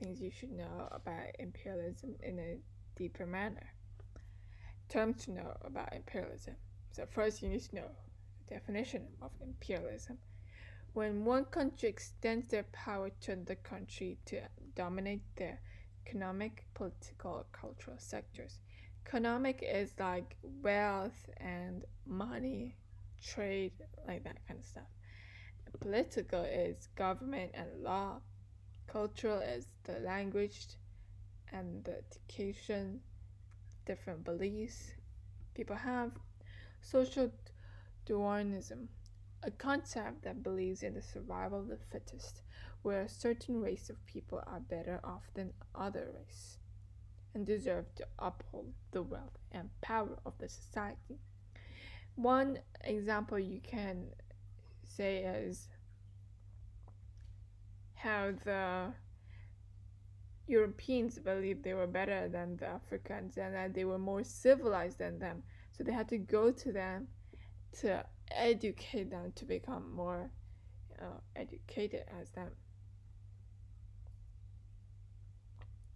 things you should know about imperialism in a deeper manner. Terms to know about imperialism. So, first, you need to know the definition of imperialism. When one country extends their power to another country to dominate their economic, political, or cultural sectors. Economic is like wealth and money, trade, like that kind of stuff. Political is government and law. Cultural is the language and the education, different beliefs people have. Social Darwinism, a concept that believes in the survival of the fittest, where a certain race of people are better off than other race and deserve to uphold the wealth and power of the society. One example you can say is how the Europeans believed they were better than the Africans and that they were more civilized than them. So they had to go to them to educate them to become more educated as them.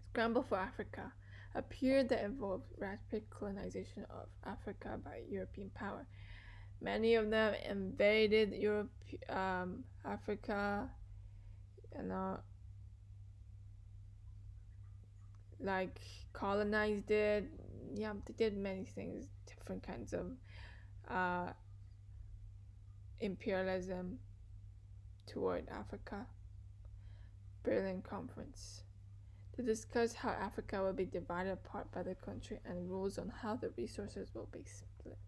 Scramble for Africa, a period that involved rapid colonization of Africa by European power. Many of them invaded Africa, like colonized it. Yeah, they did many things, different kinds of uh, imperialism toward Africa. Berlin Conference to discuss how Africa will be divided apart by the country and rules on how the resources will be split.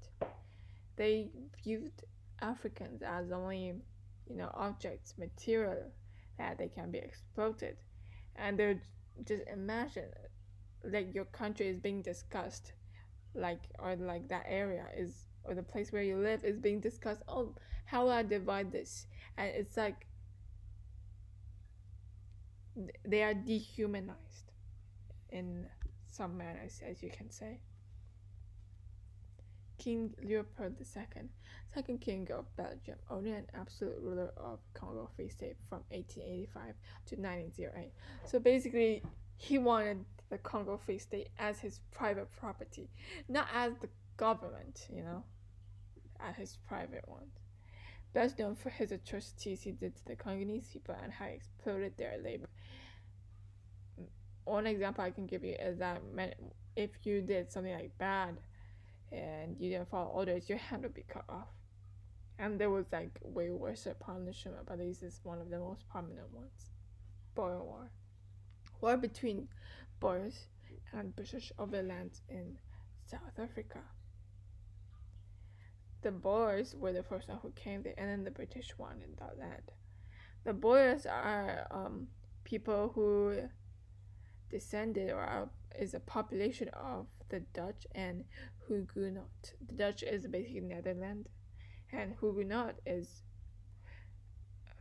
They viewed Africans as only, objects, material that they can be exploited, and they just imagine like your country is being discussed, like that area is or the place where you live is being discussed. Oh, how will I divide this? And it's like they are dehumanized in some manners, as you can say. King Leopold II, second king of Belgium, only an absolute ruler of Congo Free State from 1885 to 1908. So basically, he wanted the Congo Free State as his private property, not as the government, as his private one. Best known for his atrocities he did to the Congolese people and how he exploited their labor. One example I can give you is that if you did something like bad and you didn't follow orders, your hand would be cut off. And there was like way worse punishment, but this is one of the most prominent ones. Boer War. War between Boers and British over lands in South Africa. The Boers were the first one who came there, and then the British wanted that land. The Boers are people who descended is a population of the Dutch and Huguenot. The Dutch is basically Netherlands, and Huguenot is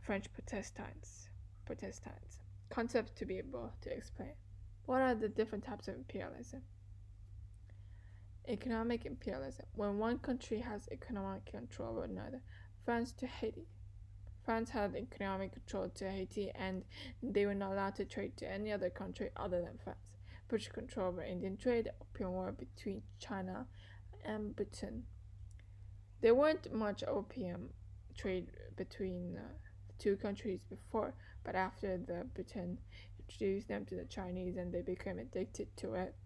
French Protestants. Concepts to be able to explain. What are the different types of imperialism? Economic imperialism, when one country has economic control over another. France to Haiti. France had economic control to Haiti and they were not allowed to trade to any other country other than France. British control over Indian trade, opium war between China and Britain. There weren't much opium trade between the two countries before, but after the Britain introduced them to the Chinese and they became addicted to it,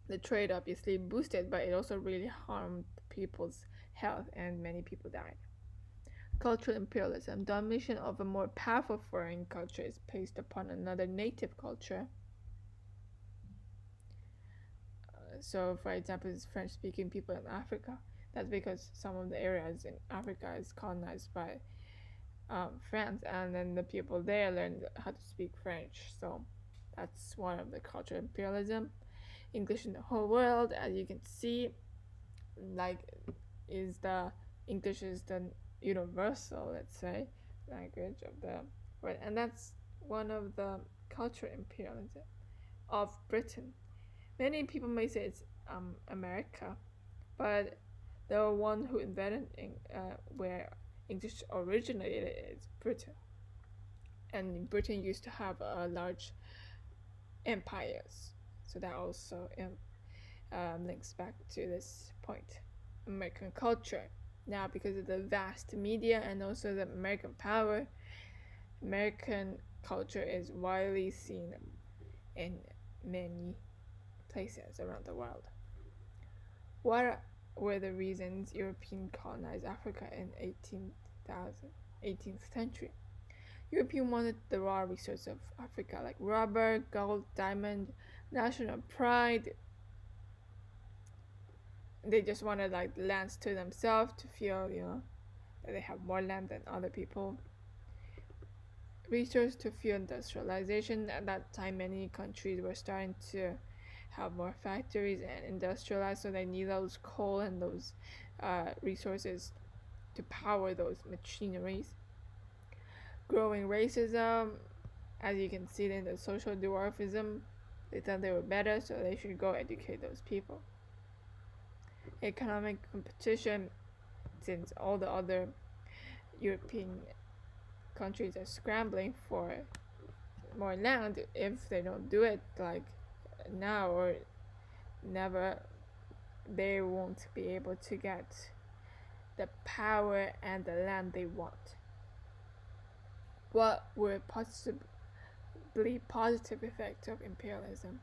the trade obviously boosted, but it also really harmed people's health and many people died. Cultural imperialism, domination of a more powerful foreign culture is placed upon another native culture. So, for example, it's French-speaking people in Africa. That's because some of the areas in Africa is colonized by France, and then the people there learn how to speak French. So, that's one of the cultural imperialism. English in the whole world, as you can see, English is the universal, let's say, language of the world, and that's one of the cultural imperialism of Britain. Many people may say it's America, but the one who invented where English originated is Britain. and Britain used to have large empires, so that also links back to this point. American culture. Now, because of the vast media and also the American power, American culture is widely seen in many places around the world. What were the reasons Europeans colonized Africa in 18th century? Europeans wanted the raw resources of Africa like rubber, gold, diamond, national pride. They just wanted like lands to themselves to feel, that they have more land than other people. Research to fuel industrialization. At that time, many countries were starting to have more factories and industrialize, so they need those coal and those resources to power those machineries. Growing racism, as you can see in the social dwarfism, they thought they were better, so they should go educate those people. Economic competition, since all the other European countries are scrambling for more land, if they don't do it like now or never, they won't be able to get the power and the land they want. What were possibly positive effects of imperialism?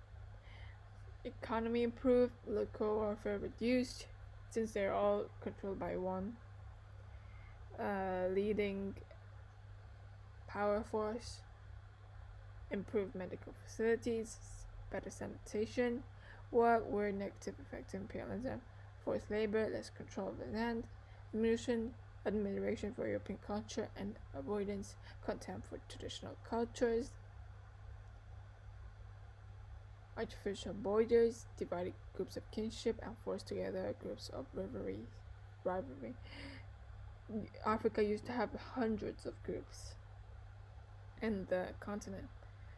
Economy improved, local warfare reduced, since they're all controlled by one leading power force. Improved medical facilities, better sanitation. What were negative effects of imperialism? Forced labor, less control of the land, admiration for European culture, and avoidance, contempt for traditional cultures. Artificial borders, divided groups of kinship, and forced together groups of rivalry. Africa used to have hundreds of groups in the continent,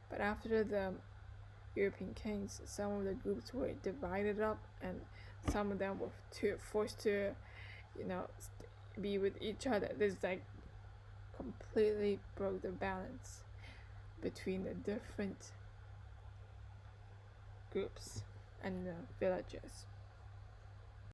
but after the European kings, some of the groups were divided up, and some of them were forced to, be with each other. This completely broke the balance between the different groups and villages.